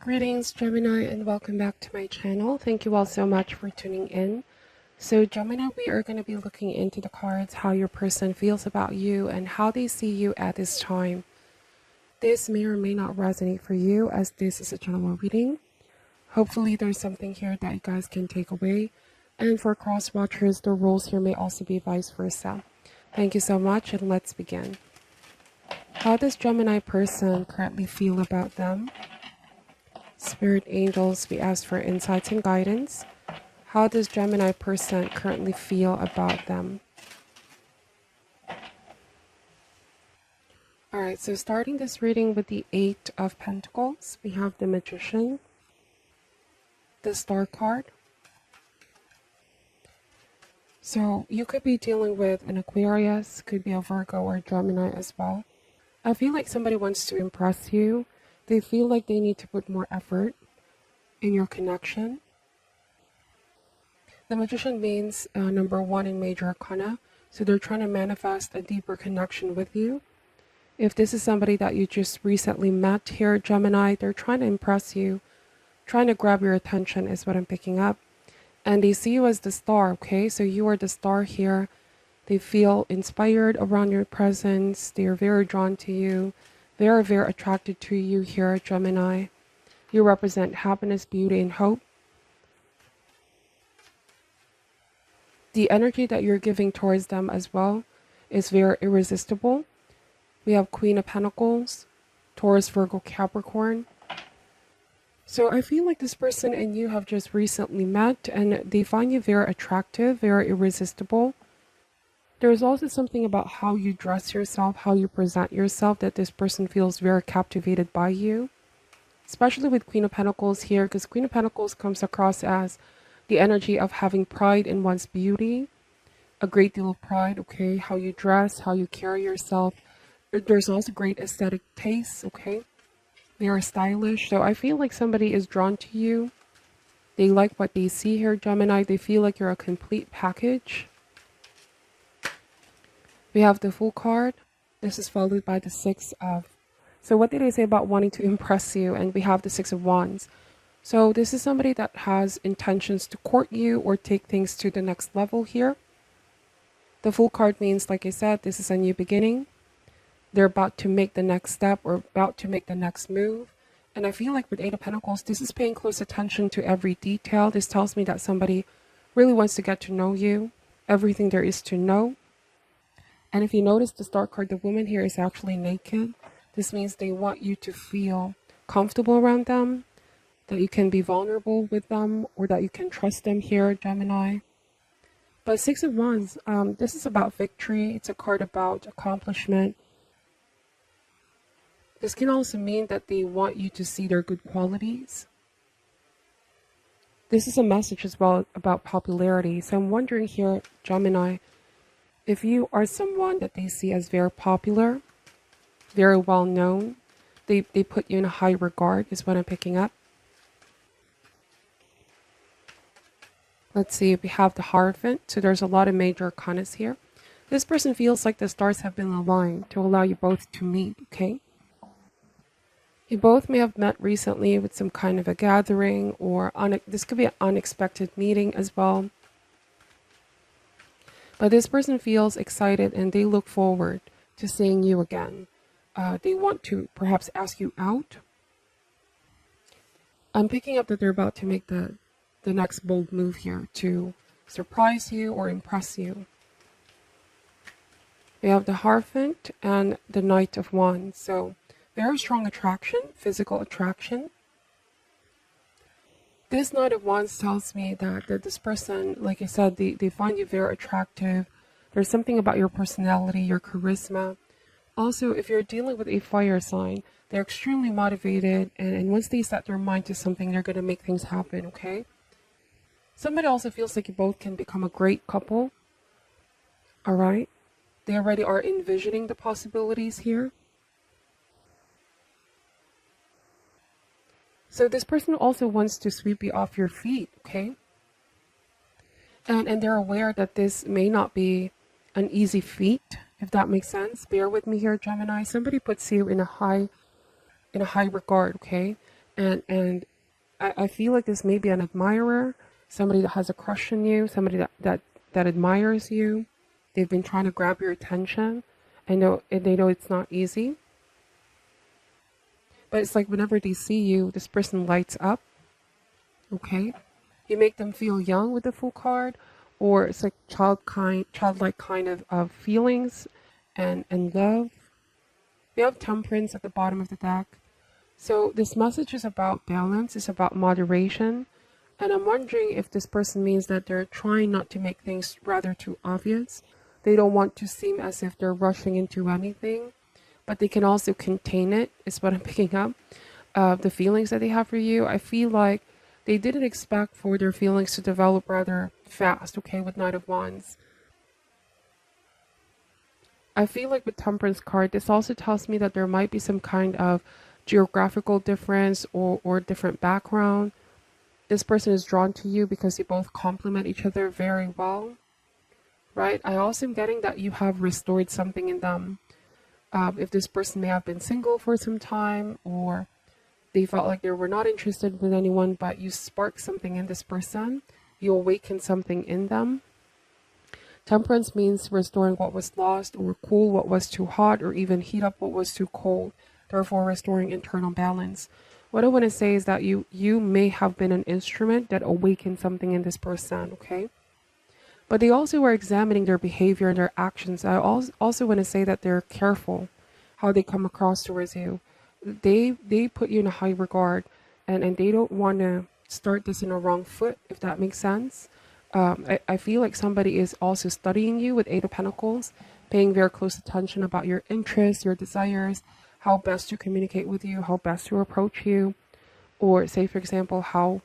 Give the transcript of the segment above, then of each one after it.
Greetings, Gemini, and welcome back to my channel. Thank you all so much for tuning in. So, Gemini, we are going to be looking into the cards, how your person feels about you and how they see you at this time. This may or may not resonate for you, as this is a general reading. Hopefully, there's something here that you guys can take away. And for cross watchers, the rules here may also be vice versa. Thank you so much, and let's begin. How does Gemini person currently feel about them? Spirit angels, we ask for insights and guidance. How does Gemini person currently feel about them? Alright, so starting this reading with the Eight of Pentacles, we have the Magician, the Star card. So you could be dealing with an Aquarius, could be a Virgo or Gemini as well. I feel like somebody wants to impress you. They feel like they need to put more effort in your connection. The Magician means number 1 in major arcana. So they're trying to manifest a deeper connection with you. If this is somebody that you just recently met here, Gemini, they're trying to impress you, trying to grab your attention is what I'm picking up. And they see you as the star, okay? So you are the star here. They feel inspired around your presence. They are very drawn to you. They are very attracted to you here, Gemini. You represent happiness, beauty, and hope. The energy that you're giving towards them as well is very irresistible. We have Queen of Pentacles, Taurus, Virgo, Capricorn. So I feel like this person and you have just recently met and they find you very attractive, very irresistible. There's also something about how you dress yourself, how you present yourself, that this person feels very captivated by you. Especially with Queen of Pentacles here, because Queen of Pentacles comes across as the energy of having pride in one's beauty. A great deal of pride, okay? How you dress, how you carry yourself. There's also great aesthetic taste, okay? They are stylish. So I feel like somebody is drawn to you. They like what they see here, Gemini. They feel like you're a complete package. We have the Fool card. This is followed by the Six of. So what did I say about wanting to impress you? And we have the Six of Wands. So this is somebody that has intentions to court you or take things to the next level here. The Fool card means, like I said, this is a new beginning. They're about to make the next step or about to make the next move. And I feel like with Eight of Pentacles, this is paying close attention to every detail. This tells me that somebody really wants to get to know you, everything there is to know. And if you notice, the Star card, the woman here is actually naked. This means they want you to feel comfortable around them, that you can be vulnerable with them, or that you can trust them here, Gemini. But Six of Wands, this is about victory. It's a card about accomplishment. This can also mean that they want you to see their good qualities. This is a message as well about popularity. So I'm wondering here, Gemini, if you are someone that they see as very popular, very well known, they put you in a high regard is what I'm picking up. Let's see if we have the Hierophant. So there's a lot of major arcanas here. This person feels like the stars have been aligned to allow you both to meet, okay? You both may have met recently with some kind of a gathering, or this could be an unexpected meeting as well. But this person feels excited and they look forward to seeing you again. They want to perhaps ask you out. I'm picking up that they're about to make the next bold move here to surprise you or impress you. We have the Hierophant and the Knight of Wands. So very strong attraction, physical attraction. This Knight of Wands tells me that this person, like I said, they find you very attractive. There's something about your personality, your charisma. Also, if you're dealing with a fire sign, they're extremely motivated. And once they set their mind to something, they're going to make things happen, okay? Somebody also feels like you both can become a great couple. All right? They already are envisioning the possibilities here. So this person also wants to sweep you off your feet, okay? And they're aware that this may not be an easy feat, if that makes sense. Bear with me here, Gemini. Somebody puts you in a high regard, okay? And I feel like this may be an admirer, somebody that has a crush on you, somebody that admires you. They've been trying to grab your attention. I know, and they know it's not easy. But it's like whenever they see you, this person lights up. Okay, you make them feel young with the Fool card, or it's like childlike kind of feelings and love. We have Temperance at the bottom of the deck. So this message is about balance, it's about moderation. And I'm wondering if this person means that they're trying not to make things rather too obvious. They don't want to seem as if they're rushing into anything, but they can also contain it, is what I'm picking up. The feelings that they have for you, I feel like they didn't expect for their feelings to develop rather fast, okay, with Knight of Wands. I feel like with Temperance card, this also tells me that there might be some kind of geographical difference or different background. This person is drawn to you because you both complement each other very well, right? I also am getting that you have restored something in them. If this person may have been single for some time, or they felt like they were not interested with anyone, but you spark something in this person, you awaken something in them. Temperance means restoring what was lost, or cool what was too hot, or even heat up what was too cold, therefore restoring internal balance. What I want to say is that you may have been an instrument that awakened something in this person, okay? But they also are examining their behavior and their actions. I also want to say that they're careful how they come across towards you. They put you in a high regard, and they don't want to start this in a wrong foot, if that makes sense. I feel like somebody is also studying you with Eight of Pentacles, paying very close attention about your interests, your desires, how best to communicate with you, how best to approach you, or say, for example, how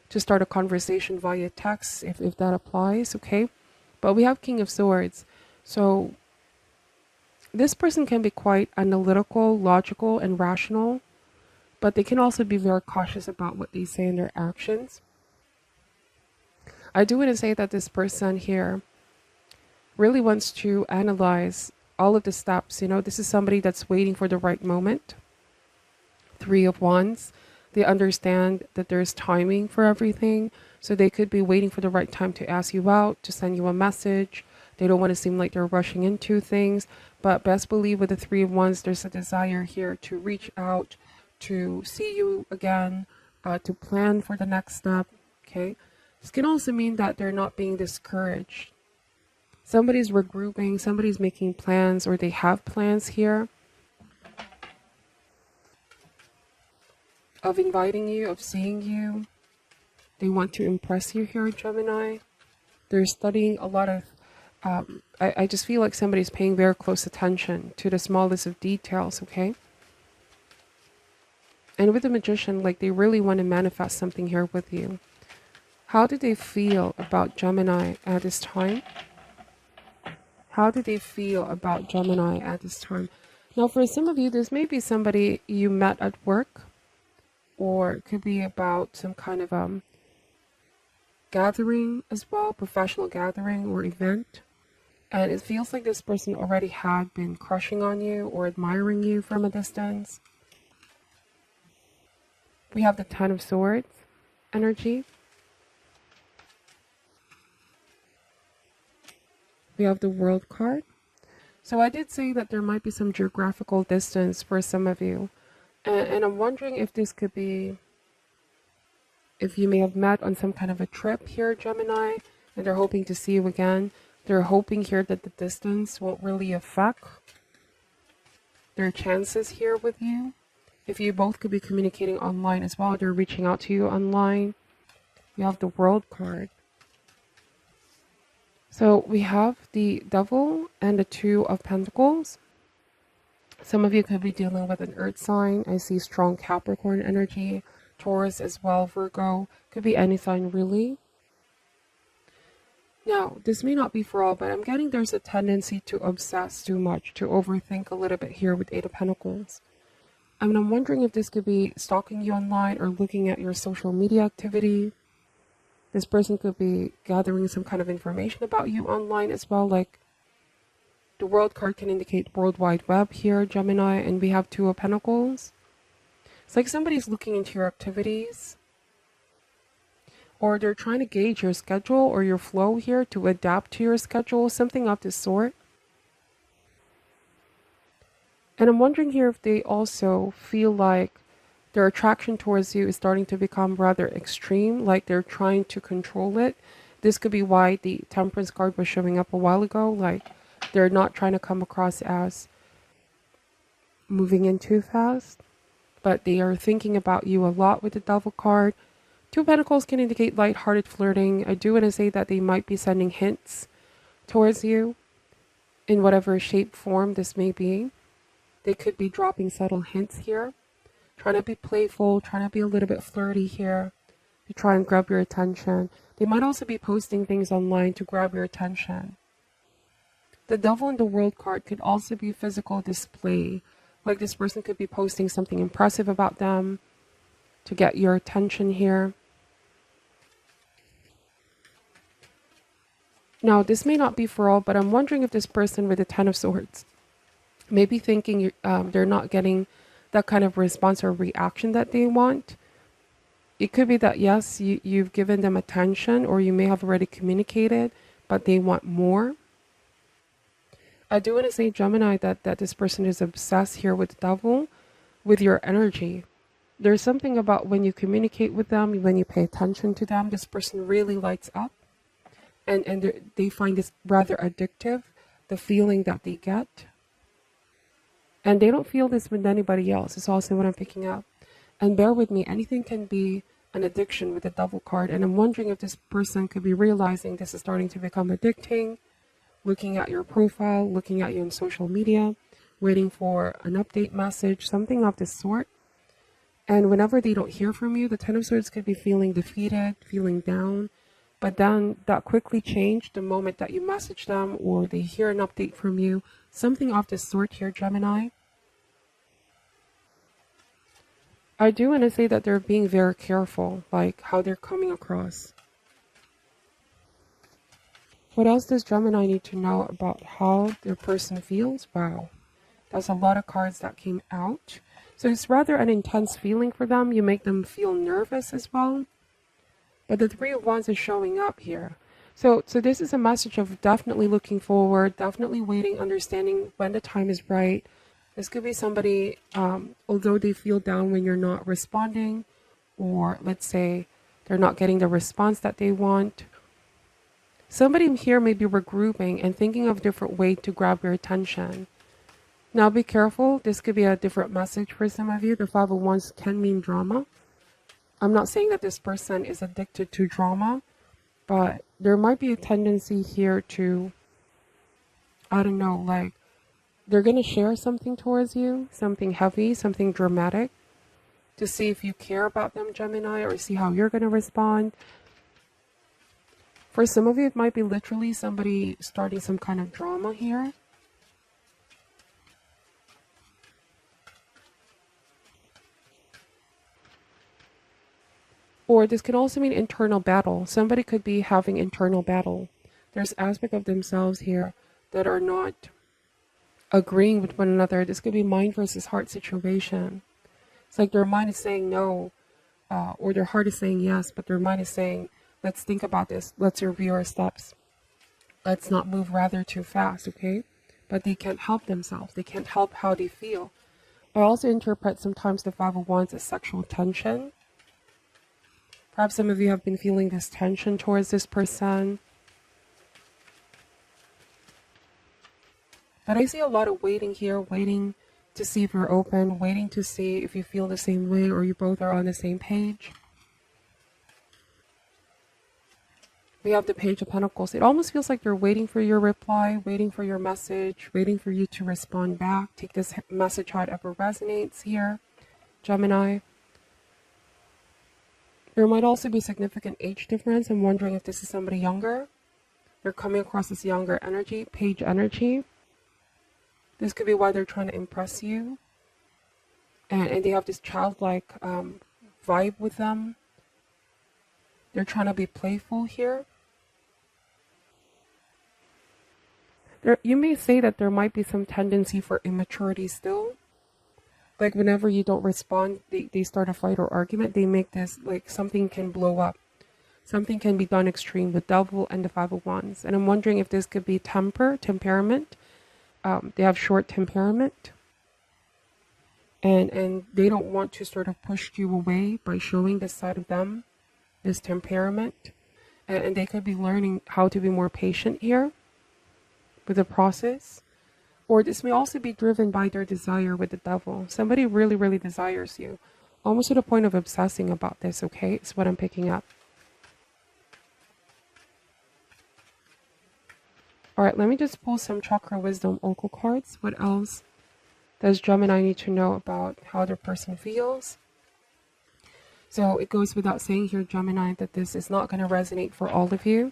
to start a conversation via text, if that applies, okay? But we have King of Swords. So this person can be quite analytical, logical, and rational, but they can also be very cautious about what they say in their actions. I do want to say that this person here really wants to analyze all of the steps. You know, this is somebody that's waiting for the right moment. Three of Wands. They understand that there's timing for everything. So they could be waiting for the right time to ask you out, to send you a message. They don't want to seem like they're rushing into things. But best believe with the Three of Wands, there's a desire here to reach out, to see you again, to plan for the next step. Okay. This can also mean that they're not being discouraged. Somebody's regrouping, somebody's making plans, or they have plans here of inviting you, of seeing you. They want to impress you here, Gemini. They're studying a lot of, I just feel like somebody's paying very close attention to the smallest of details, okay? And with the Magician, like they really want to manifest something here with you. How do they feel about Gemini at this time? How do they feel about Gemini at this time? Now, for some of you, this may be somebody you met at work, or it could be about some kind of gathering as well, professional gathering or event. And it feels like this person already had been crushing on you or admiring you from a distance. We have the Ten of Swords energy. We have the World card. So I did say that there might be some geographical distance for some of you. And I'm wondering if this could be, if you may have met on some kind of a trip here, Gemini, and they're hoping to see you again. They're hoping here that the distance won't really affect their chances here with you. If you both could be communicating online as well, they're reaching out to you online. We have the World card. So we have the Devil and the Two of Pentacles. Some of you could be dealing with an earth sign. I see strong Capricorn energy, Taurus as well, Virgo. Could be any sign really. Now, this may not be for all, but I'm getting there's a tendency to obsess too much, to overthink a little bit here with Eight of Pentacles. I mean, I'm wondering if this could be stalking you online or looking at your social media activity. This person could be gathering some kind of information about you online as well. Like the World card can indicate World Wide Web here, Gemini, and we have Two of Pentacles. It's like somebody's looking into your activities, or they're trying to gauge your schedule or your flow here to adapt to your schedule, something of this sort. And I'm wondering here if they also feel like their attraction towards you is starting to become rather extreme, like they're trying to control it. This could be why the Temperance card was showing up a while ago, like they're not trying to come across as moving in too fast, but they are thinking about you a lot with the Devil card. Two of Pentacles can indicate lighthearted flirting. I do want to say that they might be sending hints towards you in whatever shape, form this may be. They could be dropping subtle hints here, trying to be playful, trying to be a little bit flirty here to try and grab your attention. They might also be posting things online to grab your attention. The Devil in the World card could also be physical display. Like this person could be posting something impressive about them to get your attention here. Now, this may not be for all, but I'm wondering if this person with the Ten of Swords may be thinking they're not getting that kind of response or reaction that they want. It could be that, yes, you've given them attention, or you may have already communicated, but they want more. I do want to say, Gemini, that this person is obsessed here with the Devil, with your energy. There's something about when you communicate with them, when you pay attention to them, this person really lights up. And they find this rather addictive, the feeling that they get. And they don't feel this with anybody else. It's also what I'm picking up. And bear with me, anything can be an addiction with the Devil card. And I'm wondering if this person could be realizing this is starting to become addicting, looking at your profile, looking at you on social media, waiting for an update message, something of this sort. And whenever they don't hear from you, the Ten of Swords could be feeling defeated, feeling down. But then that quickly changed the moment that you message them or they hear an update from you. Something of this sort here, Gemini. I do want to say that they're being very careful, like how they're coming across. What else does Gemini need to know about how their person feels? Wow, that's a lot of cards that came out. So it's rather an intense feeling for them. You make them feel nervous as well. But the Three of Wands is showing up here. So this is a message of definitely looking forward, definitely waiting, understanding when the time is right. This could be somebody, although they feel down when you're not responding, or let's say they're not getting the response that they want. Somebody here may be regrouping and thinking of different ways to grab your attention. Now be careful. This could be a different message for some of you. The Five of Wands can mean drama. I'm not saying that this person is addicted to drama, but there might be a tendency here to, I don't know, like they're going to share something towards you, something heavy, something dramatic, to see if you care about them, Gemini, or see how you're going to respond. For some of you, it might be literally somebody starting some kind of drama here. Or this could also mean internal battle. Somebody could be having internal battle. There's aspects of themselves here that are not agreeing with one another. This could be mind versus heart situation. It's like their mind is saying no, or their heart is saying yes, but their mind is saying, let's think about this. Let's review our steps. Let's not move rather too fast, okay? But they can't help themselves. They can't help how they feel. I also interpret sometimes the Five of Wands as sexual tension. Perhaps some of you have been feeling this tension towards this person. But I see a lot of waiting here, waiting to see if you're open, waiting to see if you feel the same way or you both are on the same page. We have the Page of Pentacles. It almost feels like they're waiting for your reply, waiting for your message, waiting for you to respond back. Take this message however resonates here, Gemini. There might also be significant age difference. I'm wondering if this is somebody younger. They're coming across as younger energy, Page energy. This could be why they're trying to impress you. And they have this childlike vibe with them. They're trying to be playful here. You may say that there might be some tendency for immaturity still. Like whenever you don't respond, they start a fight or argument. They make this like something can blow up. Something can be done extreme with Devil and the 501s. And I'm wondering if this could be temperament. They have short temperament. And they don't want to sort of push you away by showing this side of them, this temperament. And they could be learning how to be more patient here with the process. Or this may also be driven by their desire with the Devil. Somebody really, really desires you. Almost to the point of obsessing about this, okay? Is what I'm picking up. Alright, let me just pull some Chakra Wisdom Oracle cards. What else does Gemini need to know about how their person feels? So it goes without saying here, Gemini, that this is not going to resonate for all of you.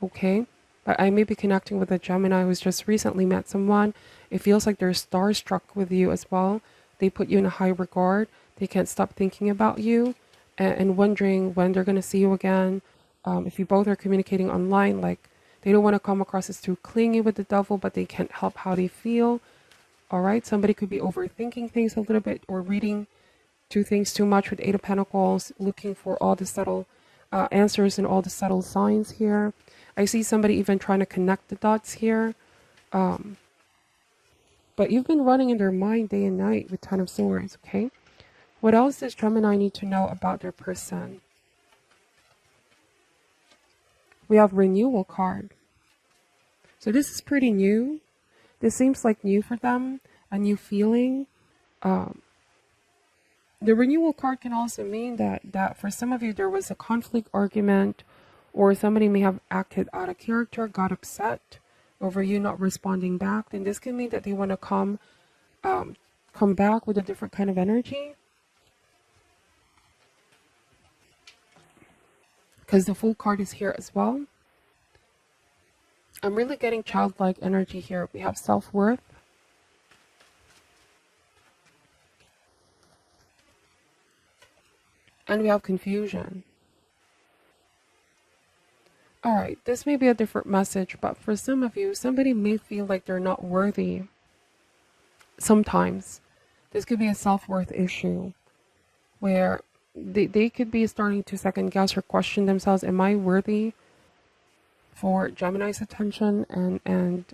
Okay? But I may be connecting with a Gemini who's just recently met someone. It feels like they're starstruck with you as well. They put you in a high regard. They can't stop thinking about you and wondering when they're going to see you again. If you both are communicating online, like they don't want to come across as too clingy with the Devil, but they can't help how they feel. All right, somebody could be overthinking things a little bit or reading two things too much with Eight of Pentacles, looking for all the subtle answers and all the subtle signs here. I see somebody even trying to connect the dots here. But you've been running in their mind day and night with Ten of Swords, okay? What else does Gemini need to know about their person? We have Renewal card. So this is pretty new. This seems like new for them, a new feeling. The Renewal card can also mean that for some of you there was a conflict, argument, or somebody may have acted out of character, got upset over you not responding back. Then this can mean that they want to come back with a different kind of energy. Because the Fool card is here as well. I'm really getting childlike energy here. We have self-worth. And we have confusion. Alright, this may be a different message, but for some of you, somebody may feel like they're not worthy. Sometimes. This could be a self-worth issue where they could be starting to second guess or question themselves. Am I worthy for Gemini's attention? And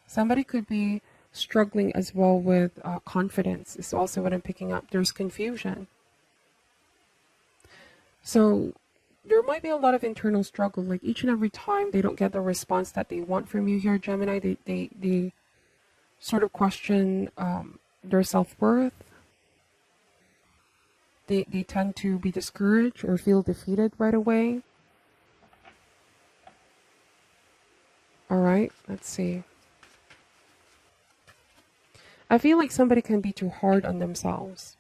somebody could be struggling as well with confidence is also what I'm picking up. There's confusion. So there might be a lot of internal struggle. Like each and every time they don't get the response that they want from you here, Gemini, they sort of question their self-worth. They tend to be discouraged or feel defeated right away. All right, let's see. I feel like somebody can be too hard on themselves.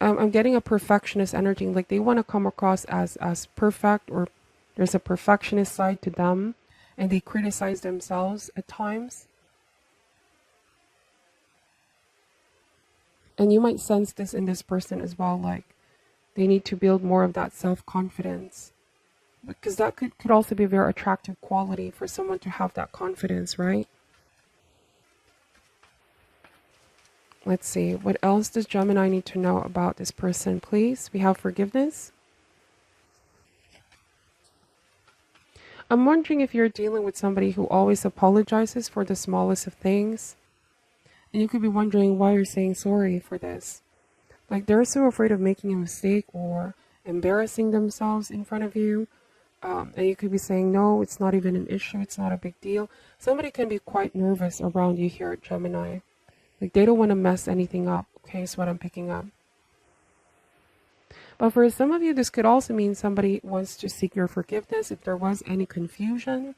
I'm getting a perfectionist energy, like they want to come across as perfect, or there's a perfectionist side to them, and they criticize themselves at times. And you might sense this in this person as well, like they need to build more of that self-confidence. Because that could also be a very attractive quality for someone to have that confidence, right? Let's see, what else does Gemini need to know about this person, please? We have forgiveness. I'm wondering if you're dealing with somebody who always apologizes for the smallest of things. And you could be wondering why you're saying sorry for this. Like they're so afraid of making a mistake or embarrassing themselves in front of you. And you could be saying, no, it's not even an issue. It's not a big deal. Somebody can be quite nervous around you here at Gemini. Like they don't want to mess anything up. Okay, is what I'm picking up. But for some of you, this could also mean somebody wants to seek your forgiveness if there was any confusion,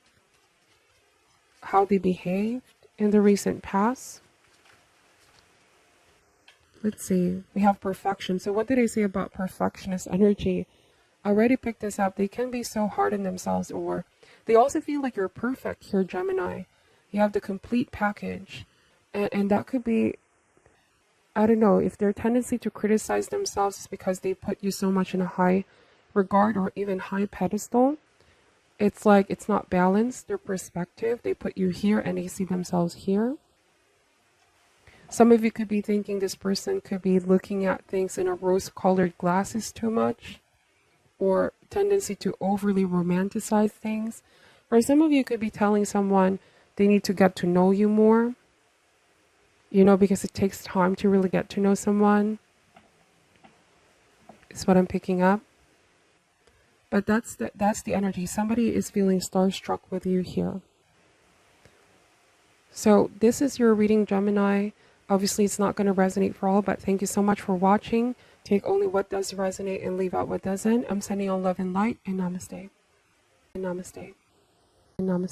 how they behaved in the recent past. Let's see, we have perfection. So what did I say about perfectionist energy? I already picked this up. They can be so hard on themselves, or they also feel like you're perfect here, Gemini. You have the complete package. And that could be, I don't know, if their tendency to criticize themselves is because they put you so much in a high regard or even high pedestal. It's like it's not balanced, their perspective. They put you here and they see themselves here. Some of you could be thinking this person could be looking at things in a rose-colored glasses too much, or tendency to overly romanticize things. Or some of you could be telling someone they need to get to know you more, you know, because it takes time to really get to know someone, is what I'm picking up. But that's the energy. Somebody is feeling starstruck with you here. So this is your reading, Gemini. Obviously, it's not going to resonate for all, but thank you so much for watching. Take only what does resonate and leave out what doesn't. I'm sending all love and light, and namaste. And namaste. And namaste.